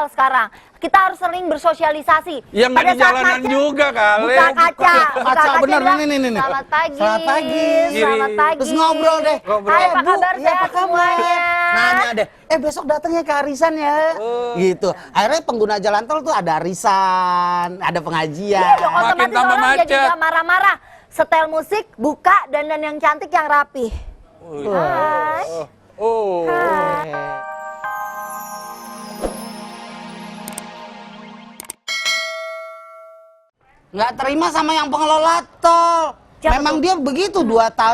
viral sekarang. Kita harus sering bersosialisasi. Ya nggak di jalanan juga kali. Buka kaca. Kaca bener, bilang, nih. Selamat pagi. Selamat pagi. Selamat pagi. Terus ngobrol deh. Hai, apa kabar? Iya, Sehat semuanya. Nanya deh, besok datangnya ke arisan ya. Gitu. Akhirnya pengguna jalan tol tuh ada arisan, ada pengajian. Iya dong, Makin otomatis tambah orang jadi macet. gak marah-marah. Setel musik, buka, dandan yang cantik, yang rapi. Hai. Oh. Hai. Nggak terima sama yang pengelola tol. Memang dia begitu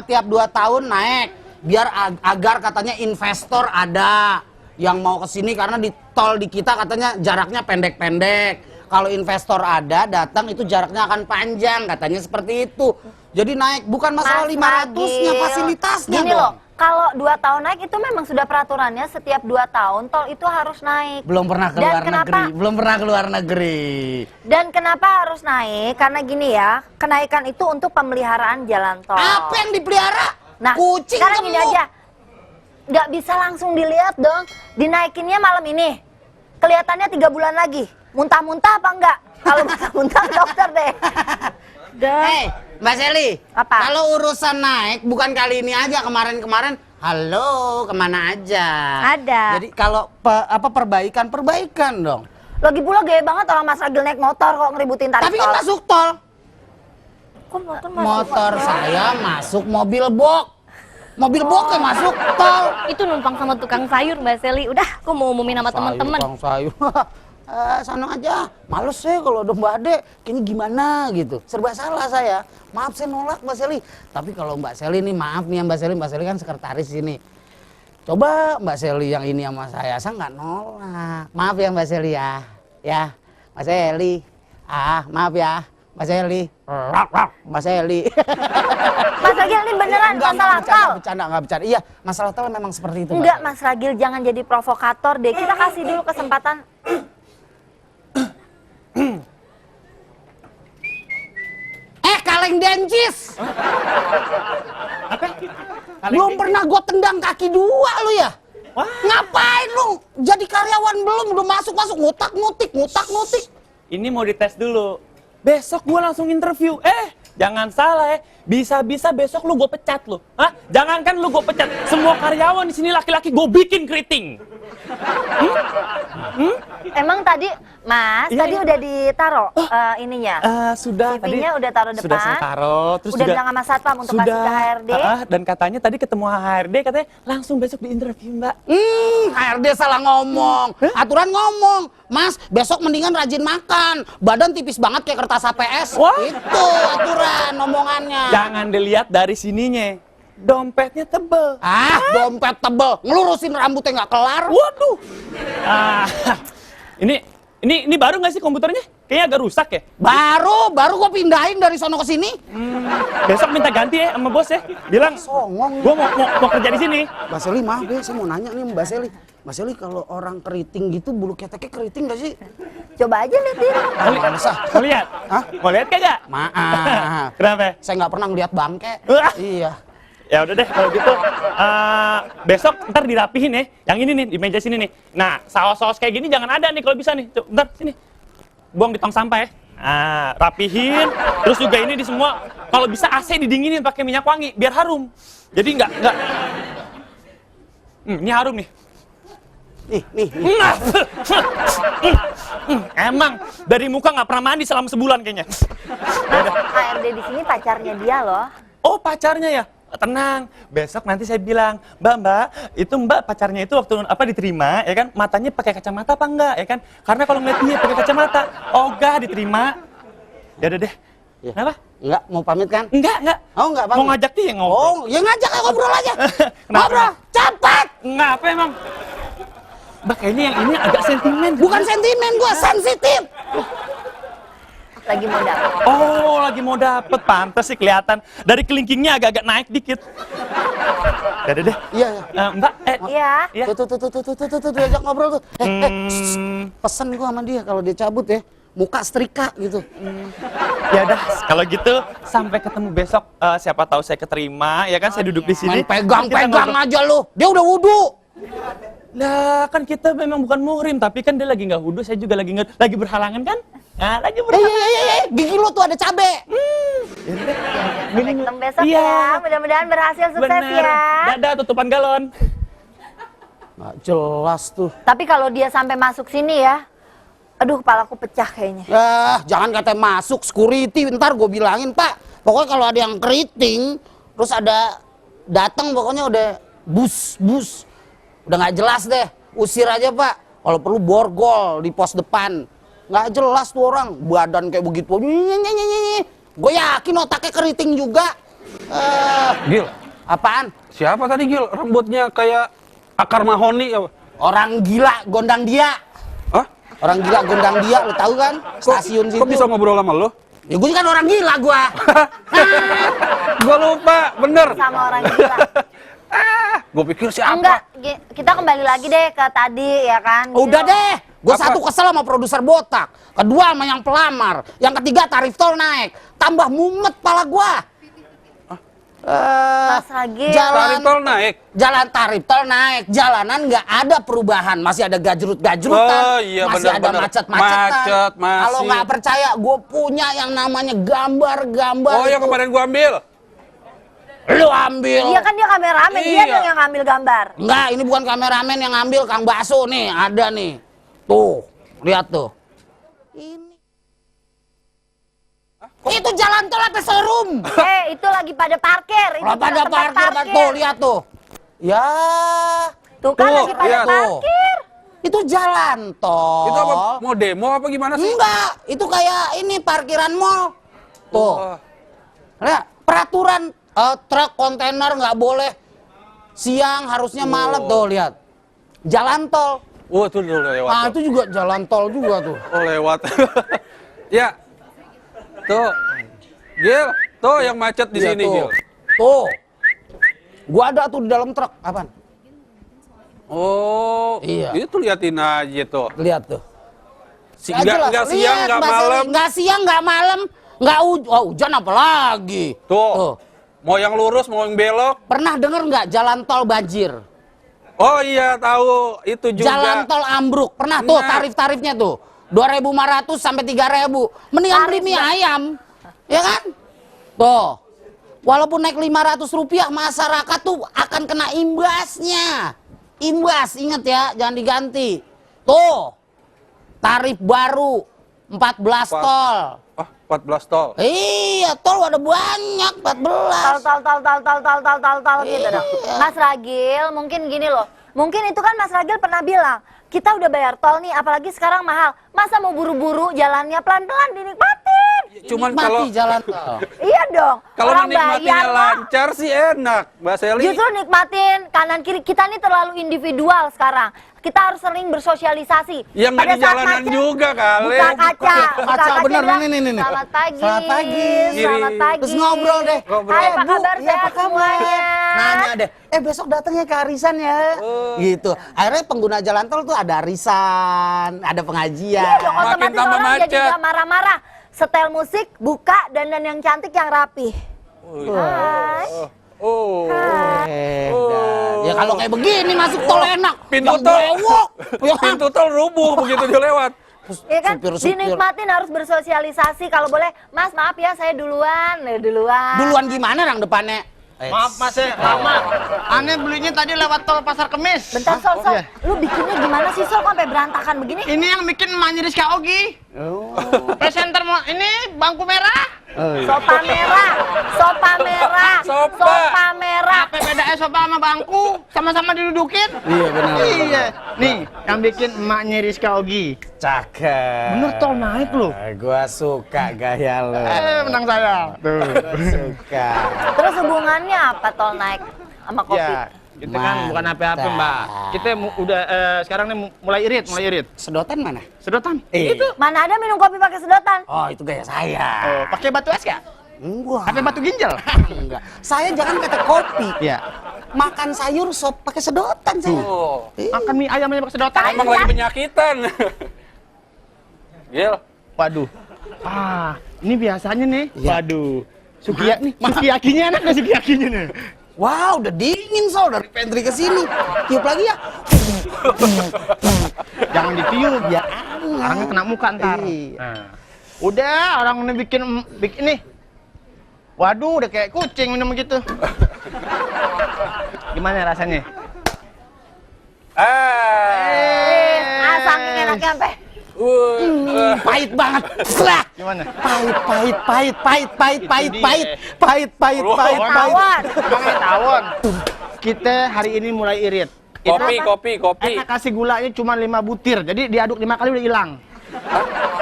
tiap 2 tahun naik. Biar agar katanya investor ada yang mau ke sini karena di tol di kita katanya jaraknya pendek-pendek. Kalau investor ada datang itu jaraknya akan panjang katanya seperti itu. Jadi naik bukan masalah 500-nya fasilitasnya Gini dong. loh, kalau 2 tahun naik itu memang sudah peraturannya setiap 2 tahun tol itu harus naik. Belum pernah ke luar negeri, belum pernah ke luar negeri. Dan kenapa harus naik? Karena gini ya, kenaikan itu untuk pemeliharaan jalan tol. Apa yang dipelihara? Nah, Kucing sekarang gini gemuk. aja, nggak bisa langsung dilihat dong. Dinaikinnya malam ini, kelihatannya 3 bulan lagi. Muntah-muntah apa enggak? Kalau muntah-muntah dokter deh. Hei, Mbak Seli. Apa? Kalau urusan naik, bukan kali ini aja, kemarin-kemarin. Halo, kemana aja? Ada. Jadi kalau perbaikan dong. Lagi pula gaya banget orang Mas Ragil naik motor kok ngeributin tarif Tapi tol. kan masuk tol. Kok motor masuk? Motor saya masuk mobil box. Mobil box yang masuk tol. Itu numpang sama tukang sayur Mbak Seli. Udah, aku mau umumin sama teman-teman. Sayur, sayur. Sana aja. Males saya kalau udah Mbak Ade, kayaknya gimana gitu. Serba salah saya. Maaf saya nolak Mbak Seli. Tapi kalau Mbak Seli nih, maaf nih ya Mbak Seli kan sekretaris sini. Coba Mbak Seli yang ini sama saya nggak nolak. Maaf ya Mbak Seli ya. Ya, Mbak Seli. Maaf ya, Mbak Seli. Mbak Seli. Mas Ragil ini beneran masalah tol. Nggak bercanda. Iya, masalah tol memang seperti itu. Mbak Enggak Seli. Mas Ragil, jangan jadi provokator deh. Kita kasih dulu kesempatan. Kaleng dencis. Apa? Belum pernah gue tendang kaki 2 lu ya? Wah. Ngapain lu? Jadi karyawan belum, udah masuk ngutak-ngutik. Ini mau dites dulu. Besok gua langsung interview. Jangan salah ya. Bisa-bisa besok lu gue pecat lu. Hah? Jangankan lu gue pecat. Semua karyawan di sini laki-laki gue bikin keriting. Emang tadi, Mas, Iya, tadi iya. udah ditaro ininya? Sudah tadi. CV-nya udah taruh Sudah depan. saya taruh. Terus Udah juga bilang sama satpam untuk kasih ke HRD. Dan katanya tadi ketemu HRD katanya langsung besok di interview Mbak. HRD salah ngomong. Aturan ngomong. Mas, besok mendingan rajin makan. Badan tipis banget kayak kertas HPS. Wah. Itu aturan omongannya. Jangan dilihat dari sininya. Dompetnya tebel. Dompet tebel. Ngelurusin rambutnya nggak kelar. Waduh. Ini baru nggak sih komputernya? Kayaknya agak rusak ya. Baru gue pindahin dari sono ke sini. Besok minta ganti ya sama bos ya. Bilang, Songong. gua mau kerja di sini. Mbak Seli, maaf ya, saya mau nanya nih Mbak Seli. Mbak Seli, kalau orang keriting gitu, bulu keteknya keriting gak sih? Coba aja liatin. Males ah. Mau lihat? Hah? Mau lihat kagak? Maaf. Kenapa? Saya nggak pernah ngeliat bangke. Wah. Iya. Ya udah deh kalau gitu. Besok ntar dirapihin ya. Yang ini nih di meja sini nih. Nah, saus-saus kayak gini jangan ada nih kalau bisa nih. Coba, ntar sini. Buang di tong sampah ya. Rapihin. Terus juga ini di semua kalau bisa AC didinginin pakai minyak wangi biar harum. Jadi nggak. Ini harum nih. Nih. Emang dari muka nggak pernah mandi selama sebulan kayaknya. HRD di sini pacarnya dia loh. Oh pacarnya ya? Tenang, besok nanti saya bilang, Mbak, itu Mbak pacarnya itu waktu diterima, ya kan? Matanya pakai kacamata apa enggak, ya kan? Karena kalau ngeliat dia pakai kacamata, ogah diterima. Ya udah deh. Ya. Kenapa? Enggak, mau pamit kan? Enggak. Oh, enggak pamit. Mau ngajak dia ngobrol. Oh, ya ngajak ngobrol aja. Kenapa? Ngobrol, cepat. Enggak apa emang? Mbak, kayaknya yang ini agak sentimen. Bukan sentimen, gua sensitif. Lagi mau dapet. Oh, lagi mau dapet, pantes sih kelihatan. Dari kelingkingnya agak-agak naik dikit. Dadah deh. Iya. Mbak, Iya. Iya. Tuh, diajak ngobrol tuh. Pesen gua sama dia kalau dia cabut ya, muka setrika gitu. Ya udah, kalau gitu sampai ketemu besok. Siapa tahu saya keterima, ya kan? Saya duduk di sini. Main pegang-pegang aja lu. Dia udah wudu. Lah kan kita memang bukan muhrim, tapi kan dia lagi nggak wudhu, saya juga lagi berhalangan kan? Nah, lagi berhalangan. Gigi lo tuh ada cabe. Sampai ketemu besok Iya. ya. Mudah-mudahan berhasil sukses Bener. ya. Dadah tutupan galon. Nggak jelas tuh. Tapi kalau dia sampai masuk sini ya, aduh kepalaku pecah kayaknya. Jangan katanya masuk security, ntar gue bilangin Pak. Pokoknya kalau ada yang keriting, terus ada datang pokoknya udah bus. Udah nggak jelas deh, usir aja Pak. Kalau perlu borgol di pos depan. Nggak jelas tuh orang, badan kayak begitu. Gue yakin otaknya keriting juga. Gil, Apaan? siapa tadi Gil? Rambutnya kayak akar mahoni apa? Orang gila gondang dia. Hah? Orang gila gondang dia, lo tahu kan? Stasiun situ. Kok bisa ngobrol sama lo? Ya gue kan orang gila gua. Gua lupa, bener. Sama orang gila. Gua pikir siapa? Enggak, kita kembali lagi deh ke tadi ya kan. Gini Udah loh. deh, gue Apa? satu kesel sama produser botak, kedua sama yang pelamar, yang ketiga tarif tol naik, tambah mumet pala gua. Mas Ragil. Tarif tol naik. Jalan tarif tol naik, jalanan nggak ada perubahan, masih ada gajrut-gajrutan, Oh, iya, masih ada bener-bener. macet-macetan. Macet, masih. Kalau nggak percaya, gue punya yang namanya gambar-gambar. Oh, yang itu. kemarin gua ambil. Lu ambil. Iya kan dia kameramen, dia Iya. dong yang ngambil gambar. Enggak, ini bukan kameramen yang ngambil, Kang Baso nih, ada nih. Tuh, lihat tuh. Ini. Itu jalan tol apa showroom? Itu lagi pada parkir. Itu Kalau pada tempat parkir, tuh, lihat tuh. Ya, Tuh kan Tuh, lagi pada lihat. parkir. itu jalan tol. Itu apa? Mau demo apa gimana sih? Enggak, itu kayak ini parkiran mall. Tuh, Oh. lihat, peraturan truk kontainer nggak boleh siang, harusnya malam. Tuh, lihat. Jalan tol. Oh, tuh lewat. Ah, tuh. itu juga jalan tol juga tuh. Oh, lewat. Ya. Tuh. Gil, tuh yang macet di Iya, sini, tuh. Gil. Tuh. Gua ada tuh di dalam truk. Apaan? Oh, Iya. itu liatin aja tuh. Lihat tuh. Nggak siang, nggak malam. Nggak siang, nggak malam. Nggak hujan apa lagi? Tuh. Mau yang lurus, mau yang belok. Pernah denger nggak jalan tol banjir? Oh iya, tahu. Itu juga. Jalan tol ambruk. Pernah tuh Nah. tarif-tarifnya tuh. 2.500 sampai 3.000. Mendingan beli mie ayam. Ya kan? Tuh. Walaupun naik 500 rupiah, masyarakat tuh akan kena imbasnya. Imbas, ingat ya, jangan diganti. Tuh. Tarif baru 14 tol. Ah, 14 tol. Iya, tol ada banyak, 14. Tal gitu dong. Iya. Mas Ragil, mungkin gini loh. Mungkin itu kan Mas Ragil pernah bilang, kita udah bayar tol nih, apalagi sekarang mahal. Masa mau buru-buru jalannya pelan-pelan dinikmatin? Cuman Mati kalau jalan tol. Iya dong. kalau Orang menikmatinya bayar, Pak. lancar sih enak, Mbak Seli. Justru nikmatin kanan kiri. Kita nih terlalu individual sekarang. Kita harus sering bersosialisasi. Yang nggak Pada di saat jalanan macet, juga kali. Buka kaca. Buka Kaca, bener, bilang, nih. Selamat pagi. Selamat pagi. Selamat pagi. Terus ngobrol deh. Ngobrol. Hai, apa Bu, kabar? iya, Sehat apa kabar? semuanya. Nanya deh, besok datangnya ke arisan ya. Gitu. Akhirnya pengguna jalan tol tuh ada arisan, ada pengajian. Iya dong, Makin otomatis tambah orang jadi macet. gak marah-marah. Setel musik, buka, dandan yang cantik, yang rapi. Hai. Oh. Hai. Ya kalau kayak begini masuk tol enak. Pintu Yang tol. brewok. Ya kan? Pintu tol rubuh begitu dia lewat. Iya kan, Supir-supir. dinikmatin harus bersosialisasi. Kalau boleh, Mas maaf ya saya duluan. Duluan gimana orang depannya? Maaf mas ya, lama. Aneh belinya tadi lewat tol Pasar Kemis. Bentar Sol, Sol. Lu bikinnya gimana sih Sol, kok sampai berantakan begini? Ini yang bikin emaknya Rizka Ogi. Presenter ini bangku merah. Sopa merah, sopa merah, Sopa. sopa merah. Apa bedanya sofa sama bangku? Sama-sama didudukin. Iya benar. Iya. Nih, yang bikin emaknya Rizka Ogi. Cakep. Bener tol naik loh. Gua suka gaya lo. Menang saya. Tuh. Suka. Terus hubungannya apa tol naik sama kopi? Ya, kita kan bukan apa-apa Mantap. mbak. Kita udah sekarang nih mulai irit. Sedotan mana? Sedotan. Itu. Mana ada minum kopi pakai sedotan? Oh, itu gaya saya. Oh, pakai batu es ya? Enggak. Pakai batu ginjal? Enggak. Saya jangan kata kopi. Iya. Makan sayur sop pakai sedotan saya. Oh. Makan mie ayam aja pakai sedotan. Emang lagi penyakitan. Gil. Waduh. Ini biasanya nih. Iya. Waduh. Sukiyaki nih. Sukiyakinya enak nggak sukiyakinya nih? Wah, udah dingin Sol dari pantry ke sini. Tiup lagi ya. Jangan ditiup Ya, orangnya kena muka ntar. Iya. Nah. Udah, orang ini bikin nih. Waduh, udah kayak kucing minum gitu. Gimana rasanya? Saking enaknya sampai. Pahit banget. Selah. Gimana? Pahit. Tawon. Bang tawon. Kita hari ini mulai irit. Kopi. Kita kasih gulanya cuma 5 butir. Jadi diaduk 5 kali udah hilang.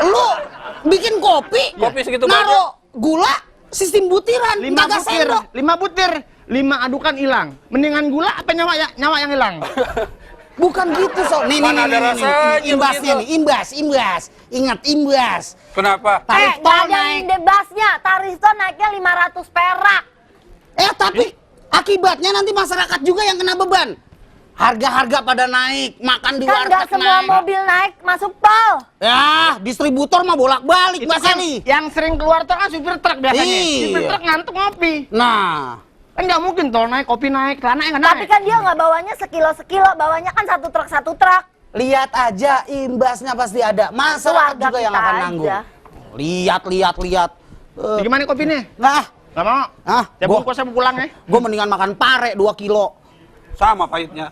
Lu bikin kopi, Kopi segitu naruh gula, sistem butiran, 5 kagak butir. sendok. 5 butir. 5 adukan hilang. Mendingan gula apa nyawa yang hilang? Bukan gitu, Sol. Nih, Mana ada rasanya imbasnya begitu. nih, imbas. Ingat imbas. Kenapa? Tarif Nggak tol ada naik. debasnya. Tarif tol naiknya 500 perak. Tapi akibatnya nanti masyarakat juga yang kena beban. Harga-harga pada naik, makan di Kan nggak warteg semua naik. mobil naik masuk tol. Ya, distributor mah bolak-balik, Itu Mbak kan Seli. yang sering keluar tol kan supir truk biasanya. Iya. Supir truk ngantuk ngopi. Nah, Kan nggak mungkin tol naik, kopi naik, celana nggak naik. Tapi kan dia nggak bawanya sekilo, bawanya kan satu truk. lihat aja imbasnya pasti ada. Masyarakat Warga juga yang kita akan nanggung. aja. Lihat. Ya, gimana kopinya? Nah, Nggak mau? Ya gua, bungkus saya pulang ya. gua mendingan makan pare 2 kilo. Sama pahitnya.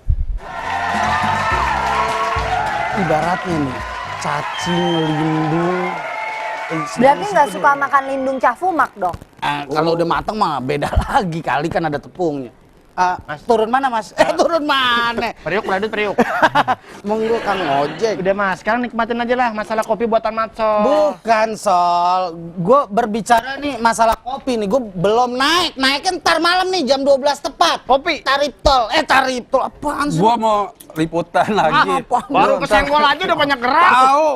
Ibaratnya nih, cacing, lindung. Berarti nggak suka makan lindung cafumak dong. Kalau udah matang mah beda lagi kali kan ada tepungnya. Turun mana Mas? Turun mana? Periuk. Monggo Kang Ojek. Udah mas, sekarang nikmatin aja lah masalah kopi buatan Matso. Bukan Sol, gue berbicara nih masalah kopi nih, gue belum naik, naiknya ntar malam nih jam 12 tepat. Kopi. Tarif tol apaan sih? Gua mau liputan lagi. apa? Baru kesenggol aja udah banyak gerak. Tahu.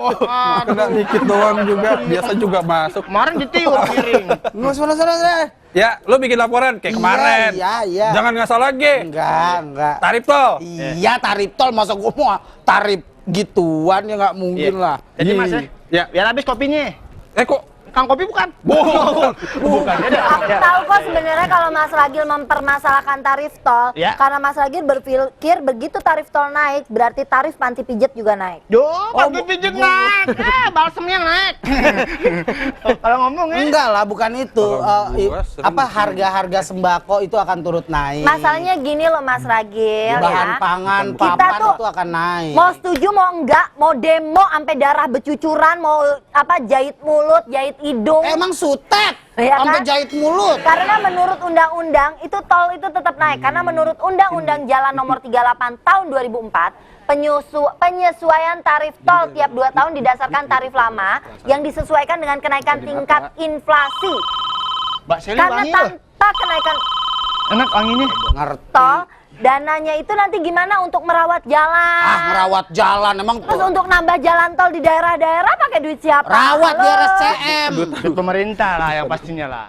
Kena dikit doang juga. Biasa juga masuk. Kemarin ditiup piring. Nggak salah. Ya, lu bikin laporan kayak Iya, kemarin. iya. Jangan ngasal lagi. Enggak. Tarif tol. Iya tarif tol, masa gue mau tarif gituan ya nggak mungkin Iya. lah. Jadi mas Ya. biar habis kopinya. Kok Kang kopi bukan? Bukan. Aku tahu kok sebenarnya kalau Mas Ragil mempermasalahkan tarif tol, Ya. karena Mas Ragil berpikir begitu tarif tol naik, berarti tarif panti pijat juga naik. Yo, panti pijit naik. Balsemnya yang naik. Kalau ngomong ya. Enggak lah, bukan itu. Gua serem Harga-harga sembako itu akan turut naik. Masalahnya gini loh Mas Ragil bahan ya. pangan, Kita papan tuh itu akan naik. Mau setuju mau enggak, mau demo sampai darah bercucuran, mau jahit mulut, jahit hidung. Emang sutet, Iya sampai kan? jahit mulut. Karena menurut undang-undang itu tol itu tetap naik karena menurut Undang-Undang Jalan Nomor 38 Tahun 2004 penyesuaian tarif tol tiap 2 tahun didasarkan tarif lama yang disesuaikan dengan kenaikan tingkat inflasi. Mbak Seli Karena wangi loh. tanpa kenaikan Enak wanginya. Ngerti. tol, dananya itu nanti gimana untuk merawat jalan? Ngerawat jalan emang Terus untuk nambah jalan tol di daerah-daerah pakai duit siapa? rawat di Halo? RSCM. Duit pemerintah lah yang pastinya lah.